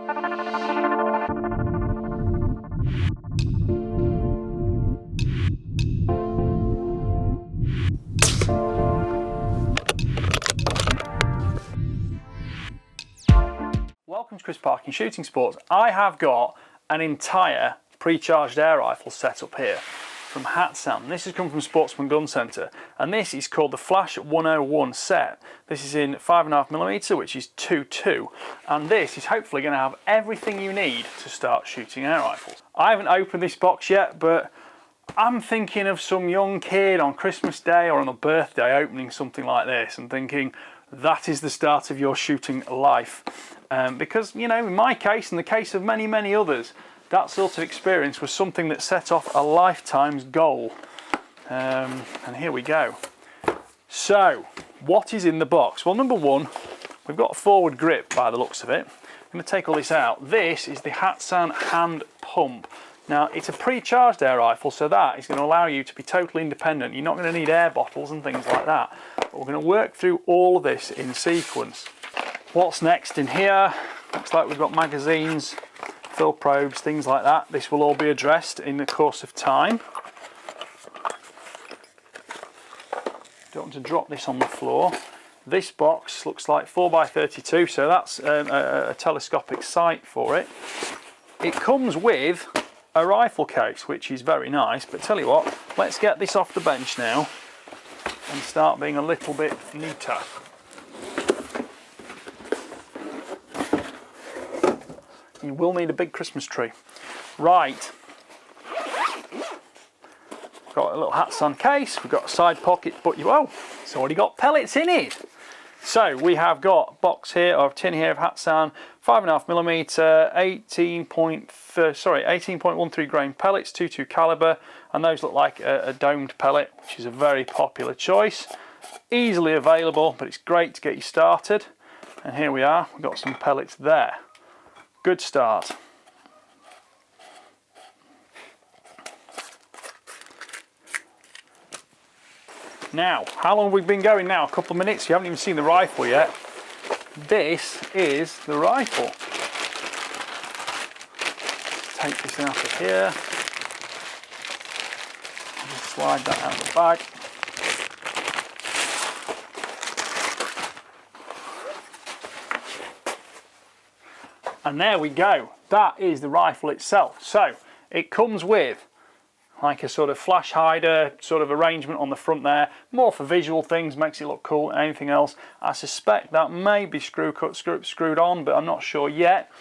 Welcome to Chris Parkin Shooting Sports. I have got an entire pre-charged air rifle set up here from Hatsan. This has come from SportsmanGunCentre, and this is called the Flash 101 set. This is in 5.5mm, which is 2.2, and this is hopefully going to have everything you need to start shooting air rifles. I haven't opened this box yet, but I'm thinking of some young kid on Christmas Day or on a birthday opening something like this and thinking that is the start of your shooting life. Because, you know, in my case and the case of many, many others, that sort of experience was something that set off a lifetime's goal. And here we go. So, what is in the box? Well, number one, we've got a forward grip by the looks of it. I'm going to take all this out. This is the Hatsan hand pump. Now, it's a pre-charged air rifle, so that is going to allow you to be totally independent. You're not going to need air bottles and things like that. But we're going to work through all of this in sequence. What's next in here? Looks like we've got magazines, fill probes, things like that. This will all be addressed in the course of time. Don't want to drop this on the floor. This box looks like 4x32, so that's a telescopic sight for it. It comes with a rifle case, which is very nice, but tell you what, let's get this off the bench now and start being a little bit neater. You will need a big Christmas tree. Right. Got a little Hatsan case, we've got a side pocket, but it's already got pellets in it. So we have got a box here, or a tin here of Hatsan, 5.5mm, 18.13 grain pellets, 2.2 caliber, and those look like a domed pellet, which is a very popular choice. Easily available, but it's great to get you started. And here we are, we've got some pellets there. Good start. Now, how long have we been going now? A couple of minutes, you haven't even seen the rifle yet. This is the rifle. Take this out of here. Just slide that out of the bag. And there we go. That is the rifle itself. So, it comes with like a sort of flash hider sort of arrangement on the front there, more for visual things, makes it look cool than anything else. I suspect that may be screwed on, but I'm not sure yet.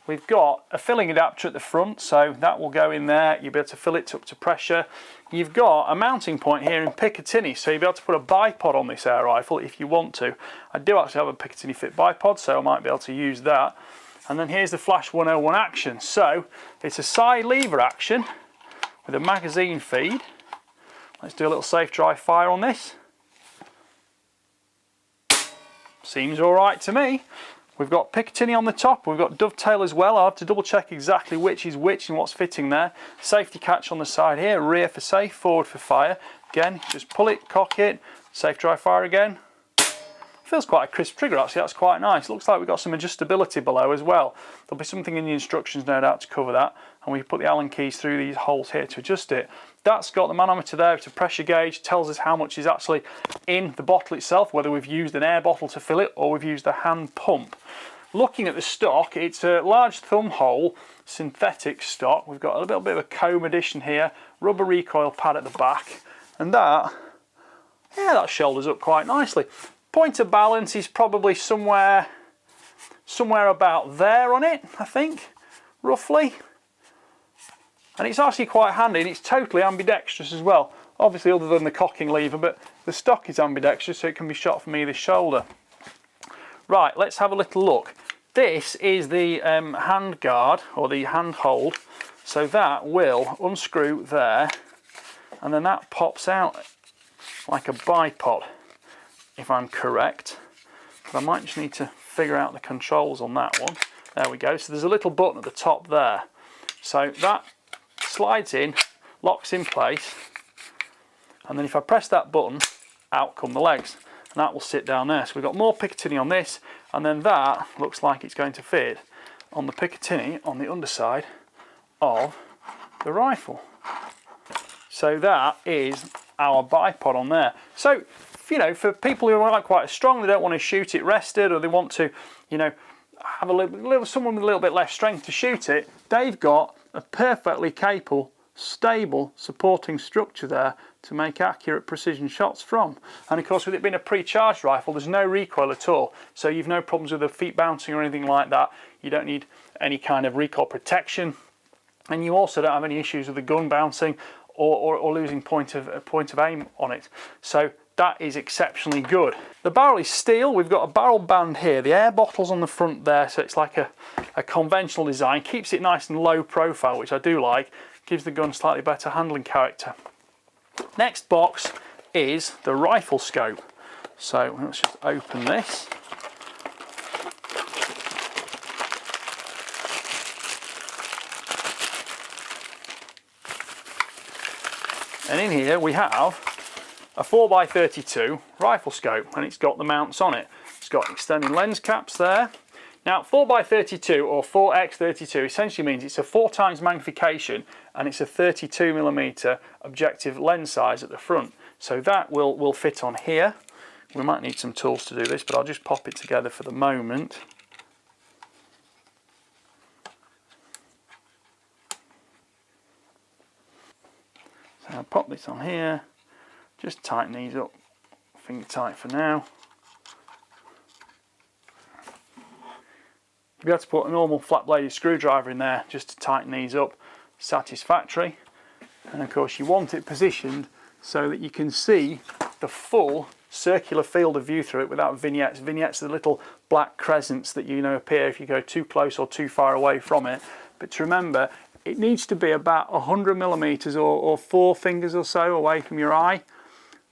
We've got a filling adapter at the front, so that will go in there. You'll be able to fill it up to pressure. You've got a mounting point here in Picatinny, so you'll be able to put a bipod on this air rifle if you want to. I do actually have a Picatinny fit bipod, so I might be able to use that. And then here's the Flash 101 action. So it's a side lever action with a magazine feed. Let's do a little safe dry fire on this. Seems all right to me. We've got Picatinny on the top, we've got dovetail as well. I'll have to double check exactly which is which and what's fitting there. Safety catch on the side here, rear for safe, forward for fire. Again, just pull it, cock it, safe dry fire again. Feels quite a crisp trigger actually, that's quite nice. Looks like we've got some adjustability below as well. There'll be something in the instructions no doubt to cover that, and we put the Allen keys through these holes here to adjust it. That's got the manometer there to pressure gauge, tells us how much is actually in the bottle itself, whether we've used an air bottle to fill it or we've used a hand pump. Looking at the stock, it's a large thumb hole synthetic stock. We've got a little bit of a comb addition here, rubber recoil pad at the back, and that shoulders up quite nicely. Point of balance is probably somewhere about there on it, I think, roughly. And it's actually quite handy, and it's totally ambidextrous as well. Obviously other than the cocking lever, but the stock is ambidextrous, so it can be shot from either shoulder. Right, let's have a little look. This is the hand guard, or the hand hold, so that will unscrew there, and then that pops out like a bipod, if I'm correct. But I might just need to figure out the controls on that one. There we go, so there's a little button at the top there. So that slides in, locks in place, and then if I press that button, out come the legs, and that will sit down there. So we've got more Picatinny on this, and then that looks like it's going to fit. on the Picatinny on the underside of the rifle. So that is our bipod on there. So, you know, for people who aren't quite as strong, they don't want to shoot it rested, or they want to, you know, have someone with a little bit less strength to shoot it, they've got a perfectly capable, stable supporting structure there to make accurate precision shots from. And of course, with it being a pre-charged rifle, there's no recoil at all, so you've no problems with the feet bouncing or anything like that. You don't need any kind of recoil protection, and you also don't have any issues with the gun bouncing or losing point of aim on it. So that is exceptionally good. The barrel is steel. We've got a barrel band here. The air bottle's on the front there, so it's like a conventional design. Keeps it nice and low profile, which I do like. Gives the gun slightly better handling character. Next box is the rifle scope. So let's just open this. And in here we have a 4x32 rifle scope, and it's got the mounts on it. It's got extending lens caps there. Now 4x32 or 4x32 essentially means it's a 4 times magnification, and it's a 32mm objective lens size at the front. So that will fit on here. We might need some tools to do this, but I'll just pop it together for the moment. So I'll pop this on here. Just tighten these up, finger tight for now. You'll be able to put a normal flat bladed screwdriver in there just to tighten these up satisfactory. And of course you want it positioned so that you can see the full circular field of view through it without vignettes. Vignettes are the little black crescents that, you know, appear if you go too close or too far away from it. But to remember, it needs to be about 100mm or 4 fingers or so away from your eye.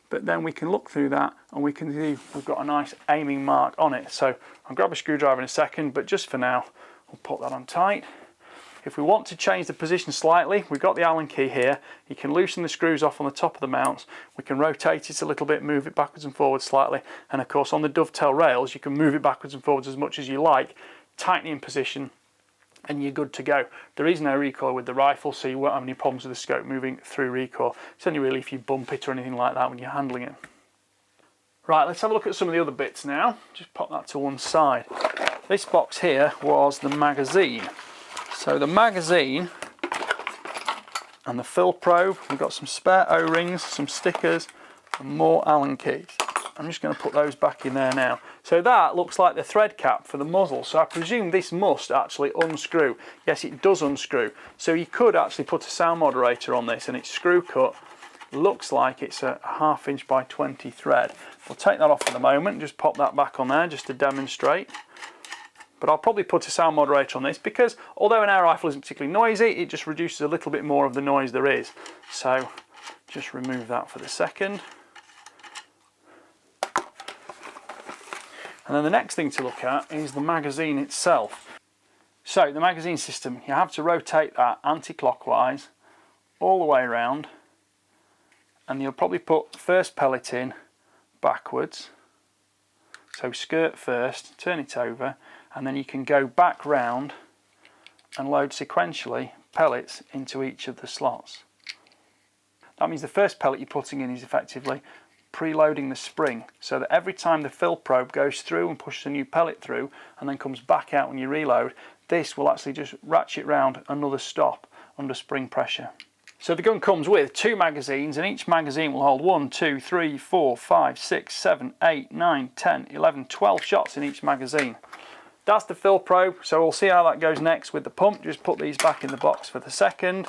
But then we can look through that and we can see we've got a nice aiming mark on it. So I'll grab a screwdriver in a second, but just for now, we'll put that on tight. If we want to change the position slightly, we've got the Allen key here. You can loosen the screws off on the top of the mounts. We can rotate it a little bit, move it backwards and forwards slightly. And of course, on the dovetail rails, you can move it backwards and forwards as much as you like, tighten it in position, and you're good to go. There is no recoil with the rifle, so you won't have any problems with the scope moving through recoil. It's only really if you bump it or anything like that when you're handling it. Right, let's have a look at some of the other bits now. Just pop that to one side. This box here was the magazine. So the magazine and the fill probe, we've got some spare O-rings, some stickers, and more Allen keys. I'm just going to put those back in there now. So that looks like the thread cap for the muzzle, so I presume this must actually unscrew. Yes, it does unscrew. So you could actually put a sound moderator on this, and it's screw cut. Looks like it's a 1/2 inch by 20 thread. We'll take that off for the moment, just pop that back on there just to demonstrate. But I'll probably put a sound moderator on this because although an air rifle isn't particularly noisy, it just reduces a little bit more of the noise there is. So just remove that for the second. And then the next thing to look at is the magazine itself. So the magazine system, you have to rotate that anti-clockwise all the way around, and you'll probably put first pellet in backwards. So skirt first, turn it over, and then you can go back round and load sequentially pellets into each of the slots. That means the first pellet you're putting in is effectively preloading the spring, so that every time the fill probe goes through and pushes a new pellet through and then comes back out when you reload, this will actually just ratchet round another stop under spring pressure. So the gun comes with 2 magazines, and each magazine will hold 1, 2, 3, 4, 5, 6, 7, 8, 9, 10, 11, 12 shots in each magazine. That's the fill probe, so we'll see how that goes next with the pump. Just put these back in the box for the second.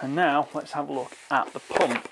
And now let's have a look at the pump.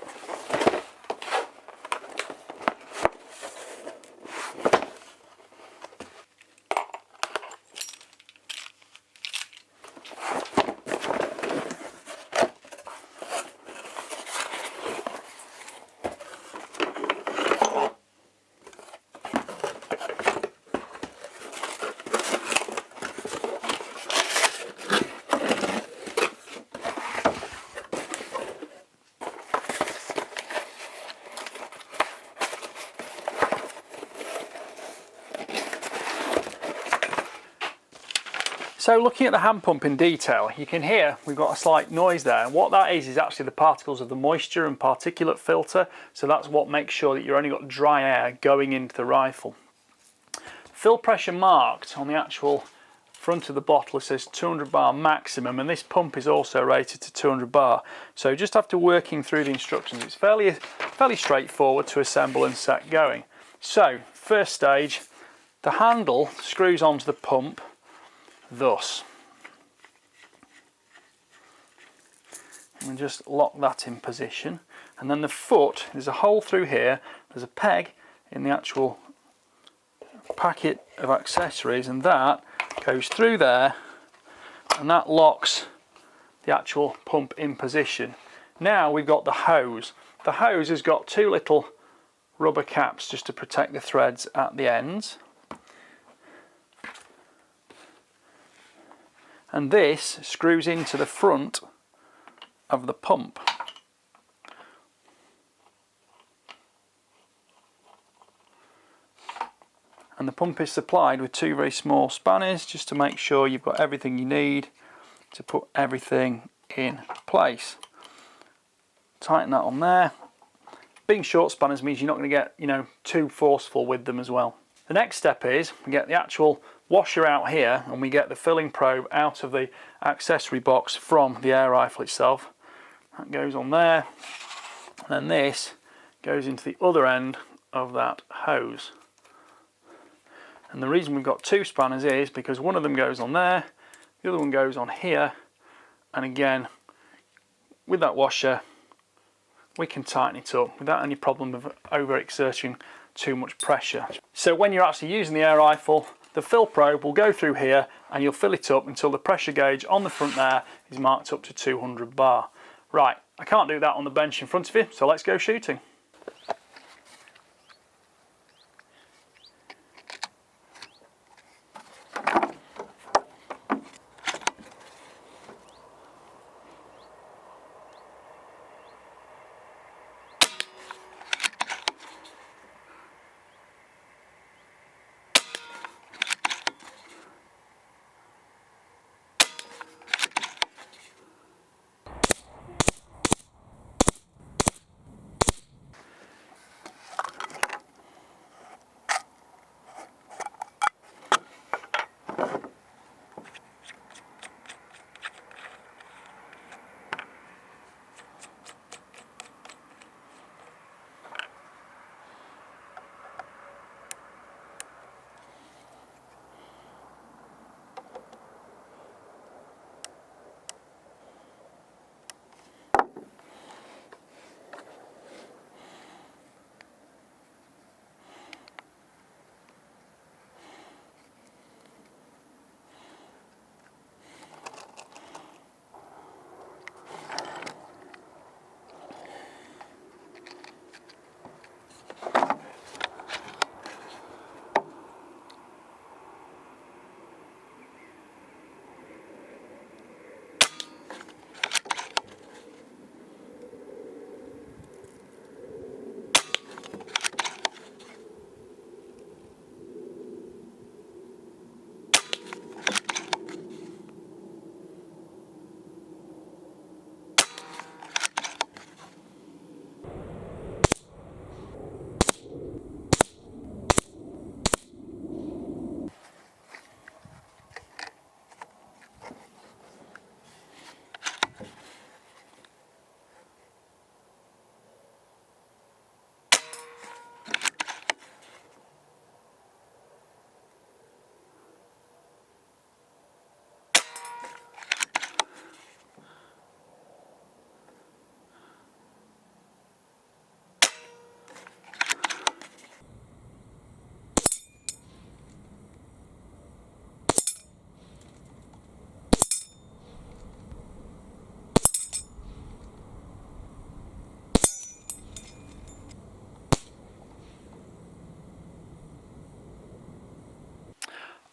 So looking at the hand pump in detail, you can hear we've got a slight noise there. And what that is actually the particles of the moisture and particulate filter. So that's what makes sure that you've only got dry air going into the rifle. Fill pressure marked on the actual front of the bottle, it says 200 bar maximum, and this pump is also rated to 200 bar. So just after working through the instructions, it's fairly straightforward to assemble and set going. So first stage, the handle screws onto the pump thus. And just lock that in position, and then the foot, there's a hole through here, there's a peg in the actual packet of accessories, and that goes through there, and that locks the actual pump in position. Now we've got the hose. The hose has got two little rubber caps just to protect the threads at the ends. And this screws into the front of the pump. And the pump is supplied with two very small spanners just to make sure you've got everything you need to put everything in place. Tighten that on there. Being short spanners means you're not going to get, too forceful with them as well. The next step is we get the actual washer out here, and we get the filling probe out of the accessory box from the air rifle itself. That goes on there, and then this goes into the other end of that hose. And the reason we've got two spanners is because one of them goes on there, the other one goes on here, and again with that washer we can tighten it up without any problem of overexerting too much pressure. So when you're actually using the air rifle, the fill probe will go through here and you'll fill it up until the pressure gauge on the front there is marked up to 200 bar. Right, I can't do that on the bench in front of you, so let's go shooting.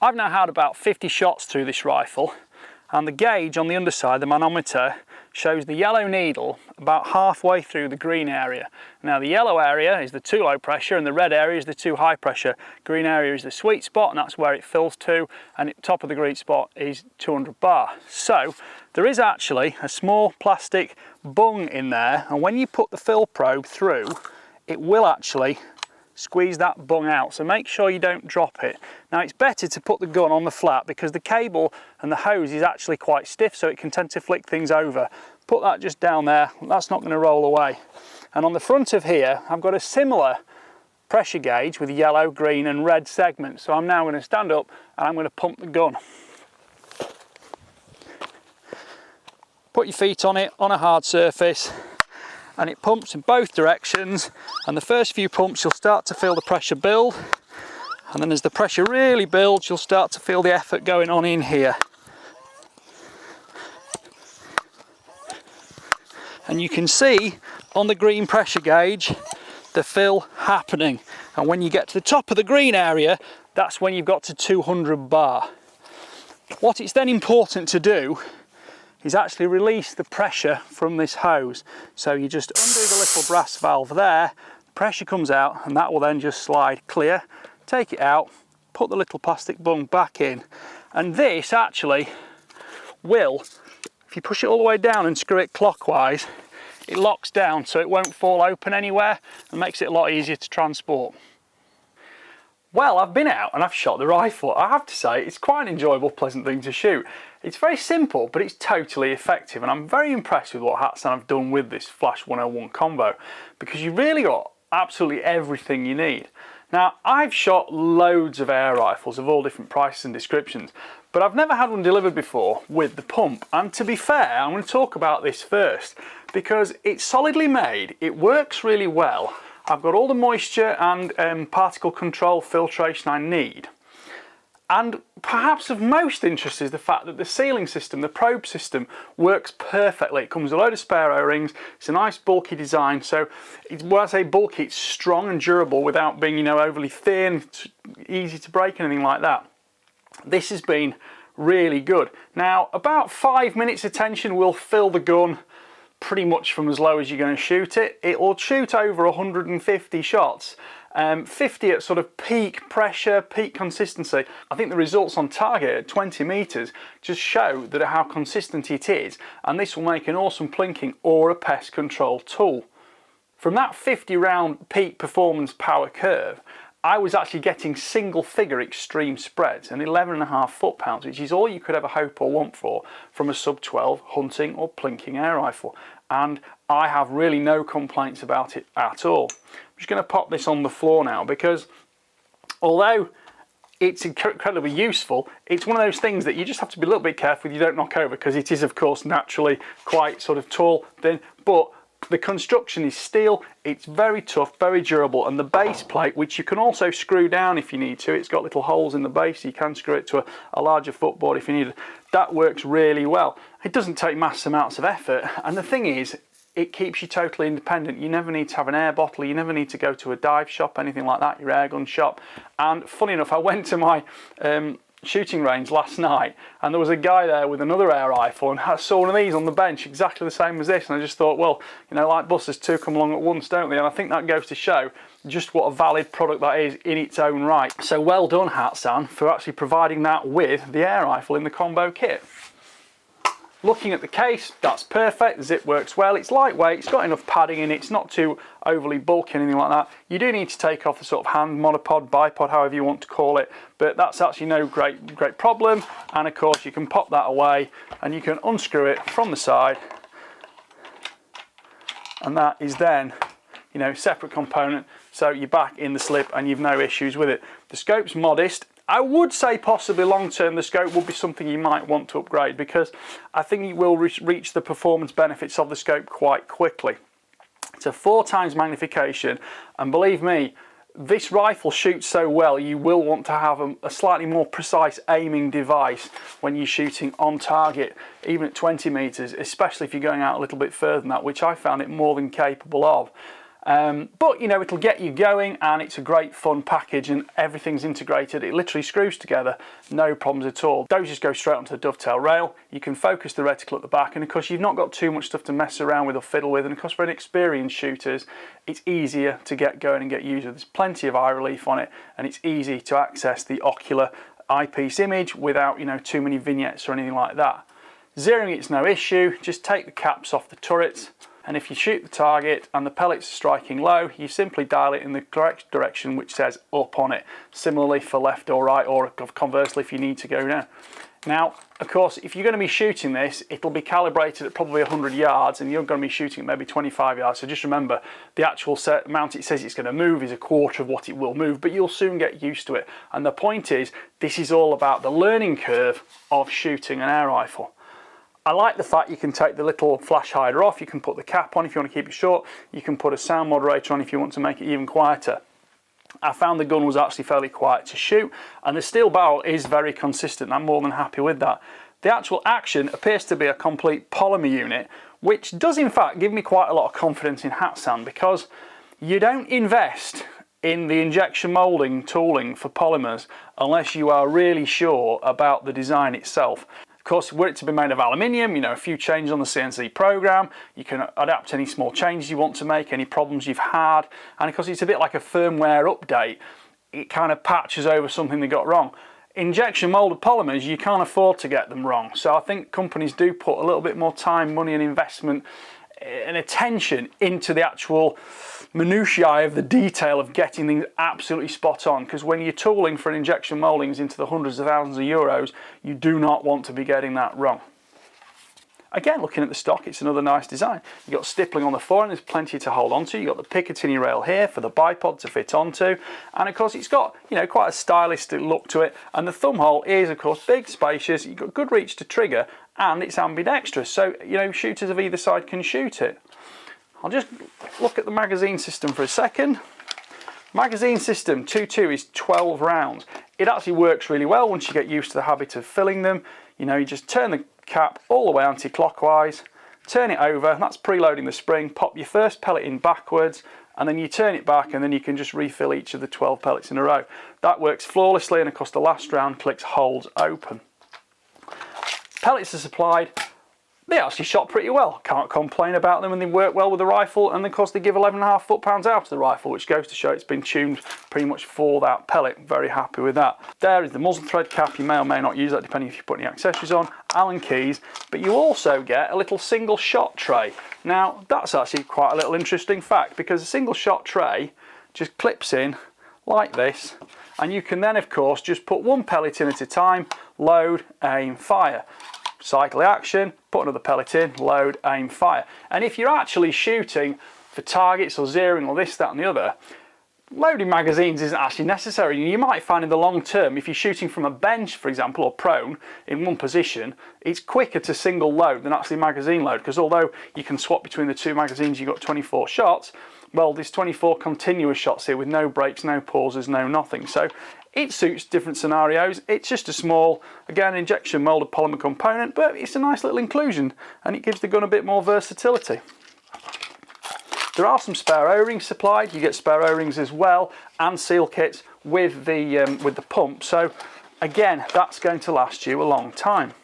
I've now had about 50 shots through this rifle, and the gauge on the underside, the manometer, shows the yellow needle about halfway through the green area. Now the yellow area is the too low pressure and the red area is the too high pressure. Green area is the sweet spot and that's where it fills to, and at top of the green spot is 200 bar. So there is actually a small plastic bung in there, and when you put the fill probe through, it will actually squeeze that bung out, so make sure you don't drop it. Now it's better to put the gun on the flat because the cable and the hose is actually quite stiff, so it can tend to flick things over. Put that just down there, that's not going to roll away. And on the front of here I've got a similar pressure gauge with yellow, green and red segments. So I'm now going to stand up and I'm going to pump the gun. Put your feet on it on a hard surface, and it pumps in both directions, and the first few pumps you'll start to feel the pressure build, and then as the pressure really builds you'll start to feel the effort going on in here. And you can see on the green pressure gauge the fill happening, and when you get to the top of the green area, that's when you've got to 200 bar. What it's then important to do is actually release the pressure from this hose. So you just undo the little brass valve there, the pressure comes out, and that will then just slide clear. Take it out, put the little plastic bung back in, and this actually will, if you push it all the way down and screw it clockwise, it locks down so it won't fall open anywhere and makes it a lot easier to transport. Well, I've been out and I've shot the rifle. I have to say it's quite an enjoyable, pleasant thing to shoot. It's very simple, but it's totally effective, and I'm very impressed with what Hatsan have done with this Flash 101 combo, because you really got absolutely everything you need. Now, I've shot loads of air rifles of all different prices and descriptions, but I've never had one delivered before with the pump. And to be fair, I'm going to talk about this first because it's solidly made, it works really well. I've got all the moisture and particle control filtration I need. And perhaps of most interest is the fact that the sealing system, the probe system, works perfectly. It comes with a load of spare O-rings. It's a nice bulky design. So when I say bulky, it's strong and durable without being, overly thin, easy to break, anything like that. This has been really good. Now, about 5 minutes of tension will fill the gun pretty much from as low as you're going to shoot it. It will shoot over 150 shots. 50 at sort of peak pressure, peak consistency. I think the results on target at 20 meters just show that how consistent it is, and this will make an awesome plinking or a pest control tool. From that 50 round peak performance power curve, I was actually getting single figure extreme spreads and 11.5 foot-pounds, which is all you could ever hope or want for from a sub 12 hunting or plinking air rifle. And I have really no complaints about it at all. I'm just going to pop this on the floor now, because although it's incredibly useful, it's one of those things that you just have to be a little bit careful you don't knock over, because it is of course naturally quite sort of tall, thin, but the construction is steel, it's very tough, very durable, and the base plate, which you can also screw down if you need to, it's got little holes in the base, so you can screw it to a larger footboard if you need it. That works really well. It doesn't take massive amounts of effort, and the thing is, it keeps you totally independent. You never need to have an air bottle, you never need to go to a dive shop, anything like that, your air gun shop. And funny enough, I went to my shooting range last night, and there was a guy there with another air rifle, and I saw one of these on the bench exactly the same as this, and I just thought, well, like buses, two come along at once, don't they? And I think that goes to show just what a valid product that is in its own right. So well done, Hatsan, for actually providing that with the air rifle in the combo kit. Looking at the case, that's perfect, the zip works well, it's lightweight, it's got enough padding in it, it's not too overly bulky, anything like that. You do need to take off the sort of hand monopod, bipod, however you want to call it, but that's actually no great problem. And of course you can pop that away and you can unscrew it from the side, and that is then, separate component, so you're back in the slip and you've no issues with it. The scope's modest. I would say possibly long term the scope will be something you might want to upgrade, because I think you will reach the performance benefits of the scope quite quickly. It's a 4 times magnification, and believe me, this rifle shoots so well you will want to have a slightly more precise aiming device when you're shooting on target, even at 20 meters, especially if you're going out a little bit further than that, which I found it more than capable of. But you know, it'll get you going, and it's a great fun package, and everything's integrated. It literally screws together, no problems at all. Those just go straight onto the dovetail rail. You can focus the reticle at the back, and of course you've not got too much stuff to mess around with or fiddle with, and of course for inexperienced shooters it's easier to get going and get used with. There's plenty of eye relief on it, and it's easy to access the ocular eyepiece image without, you know, too many vignettes or anything like that. Zeroing it's no issue. Just take the caps off the turrets, and if you shoot the target and the pellets are striking low, you simply dial it in the correct direction which says up on it. Similarly for left or right, or conversely if you need to go down. Now, of course, if you're going to be shooting this, it'll be calibrated at probably 100 yards, and you're going to be shooting at maybe 25 yards. So just remember, the actual set amount it says it's going to move is a quarter of what it will move, but you'll soon get used to it. And the point is, this is all about the learning curve of shooting an air rifle. I like the fact you can take the little flash hider off, you can put the cap on if you want to keep it short, you can put a sound moderator on if you want to make it even quieter. I found the gun was actually fairly quiet to shoot, and the steel barrel is very consistent. I'm more than happy with that. The actual action appears to be a complete polymer unit, which does in fact give me quite a lot of confidence in Hatsan, because you don't invest in the injection moulding tooling for polymers unless you are really sure about the design itself. Of course, were it to be made of aluminium, you know, a few changes on the CNC program, you can adapt any small changes you want to make, any problems you've had, and of course it's a bit like a firmware update. It kind of patches over something they got wrong. Injection moulded polymers, you can't afford to get them wrong, so I think companies do put a little bit more time, money and investment and attention into the actual minutiae of the detail of getting things absolutely spot on, because when you're tooling for an injection mouldings into the hundreds of thousands of euros, you do not want to be getting that wrong. Again, looking at the stock, it's another nice design. You've got stippling on the forend, there's plenty to hold on to. You've got the Picatinny rail here for the bipod to fit onto, and of course it's got, you know, quite a stylistic look to it, and the thumb hole is of course big, spacious, you've got good reach to trigger, and it's ambidextrous, so you know, shooters of either side can shoot it. I'll just look at the magazine system for a second. Magazine system 2.2 is 12 rounds. It actually works really well once you get used to the habit of filling them. You know, you just turn the cap all the way anti-clockwise, turn it over, that's preloading the spring, pop your first pellet in backwards, and then you turn it back, and then you can just refill each of the 12 pellets in a row. That works flawlessly, and of course the last round clicks holds open. Pellets are supplied. They actually shot pretty well, can't complain about them, and they work well with the rifle, and of course they give 11.5 foot-pounds out of the rifle, which goes to show it's been tuned pretty much for that pellet. Very happy with that. There is the muzzle thread cap. You may or may not use that depending if you put any accessories on, Allen keys, but you also get a little single shot tray. Now that's actually quite a little interesting fact, because a single shot tray just clips in like this, and you can then of course just put one pellet in at a time, load, aim, fire. Cycle the action, put another pellet in, load, aim, fire. And if you're actually shooting for targets or zeroing or this, that and the other, loading magazines isn't actually necessary. You might find in the long term, if you're shooting from a bench, for example, or prone in one position, it's quicker to single load than actually magazine load, because although you can swap between the two magazines, you've got 24 shots, well, there's 24 continuous shots here with no breaks, no pauses, no nothing. So it suits different scenarios. It's just a small, again, injection moulded polymer component, but it's a nice little inclusion, and it gives the gun a bit more versatility. There are some spare O-rings supplied. You get spare O-rings as well, and seal kits with the pump. So again, that's going to last you a long time.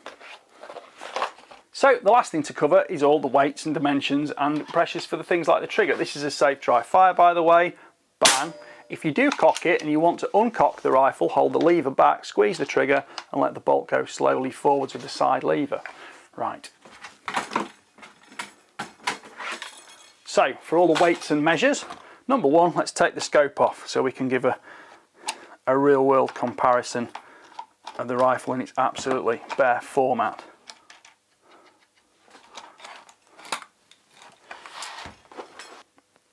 So the last thing to cover is all the weights and dimensions and pressures for the things like the trigger. This is a safe dry fire, by the way. Bang. If you do cock it and you want to uncock the rifle, hold the lever back, squeeze the trigger, and let the bolt go slowly forwards with the side lever. Right. So for all the weights and measures, number one, let's take the scope off so we can give a real world comparison of the rifle in its absolutely bare format.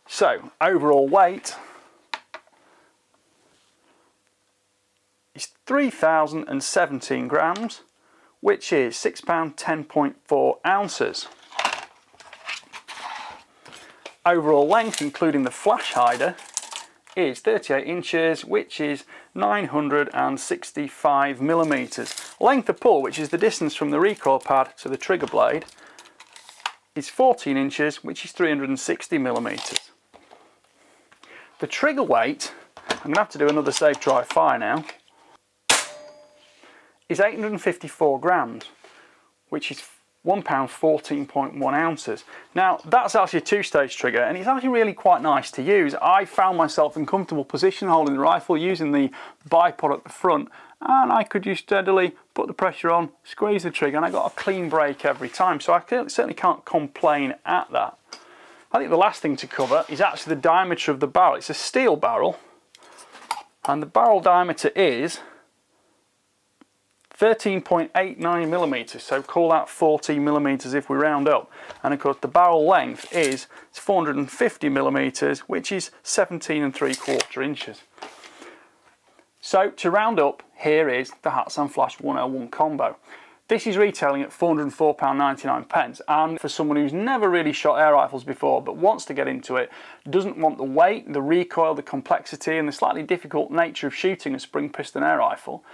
So overall weight is 3,017 grams, which is £6 10.4 ounces. Overall length, including the flash hider, is 38 inches, which is 965 millimeters. Length of pull, which is the distance from the recoil pad to the trigger blade, is 14 inches, which is 360 millimeters. The trigger weight, I'm going to have to do another safe dry fire now, is 854 grams, which is £1 14.1 ounces. Now that's actually a two-stage trigger, and it's actually really quite nice to use. I found myself in comfortable position holding the rifle using the bipod at the front, and I could just steadily put the pressure on, squeeze the trigger, and I got a clean break every time, so I certainly can't complain at that. I think the last thing to cover is actually the diameter of the barrel. It's a steel barrel, and the barrel diameter is 13.89 millimeters, so call that 14 millimeters if we round up. And of course the barrel length is 450 millimeters, which is 17 3/4 inches. So to round up, here is the Hatsan Flash 101 combo. This is retailing at £404.99, and for someone who's never really shot air rifles before but wants to get into it, doesn't want the weight, the recoil, the complexity and the slightly difficult nature of shooting a spring piston air rifle,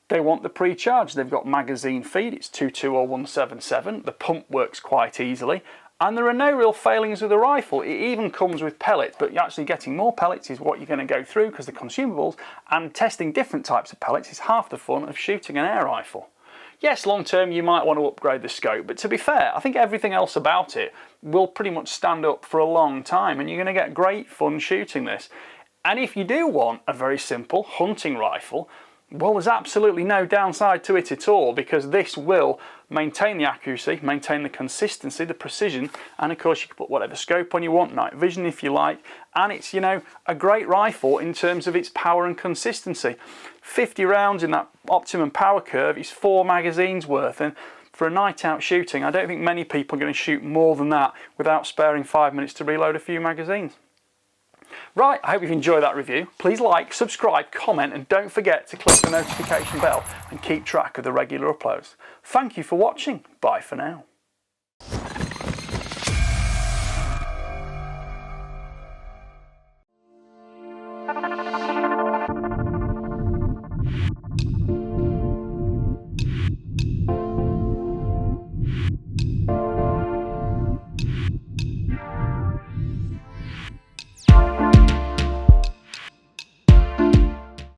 they want the pre-charge. They've got magazine feed, it's 2.2 or 177, the pump works quite easily, and there are no real failings with the rifle. It even comes with pellets, but you're actually getting more pellets is what you're going to go through because the consumables, and testing different types of pellets is half the fun of shooting an air rifle. Yes, long term you might want to upgrade the scope, but to be fair, I think everything else about it will pretty much stand up for a long time, and you're going to get great fun shooting this. And if you do want a very simple hunting rifle, well, there's absolutely no downside to it at all, because this will maintain the accuracy, maintain the consistency, the precision, and of course you can put whatever scope on you want, night vision if you like, and it's, you know, a great rifle in terms of its power and consistency. 50 rounds in that optimum power curve is 4 magazines worth, and for a night out shooting, I don't think many people are going to shoot more than that without sparing 5 minutes to reload a few magazines. Right, I hope you've enjoyed that review. Please like, subscribe, comment, and don't forget to click the notification bell and keep track of the regular uploads. Thank you for watching. Bye for now.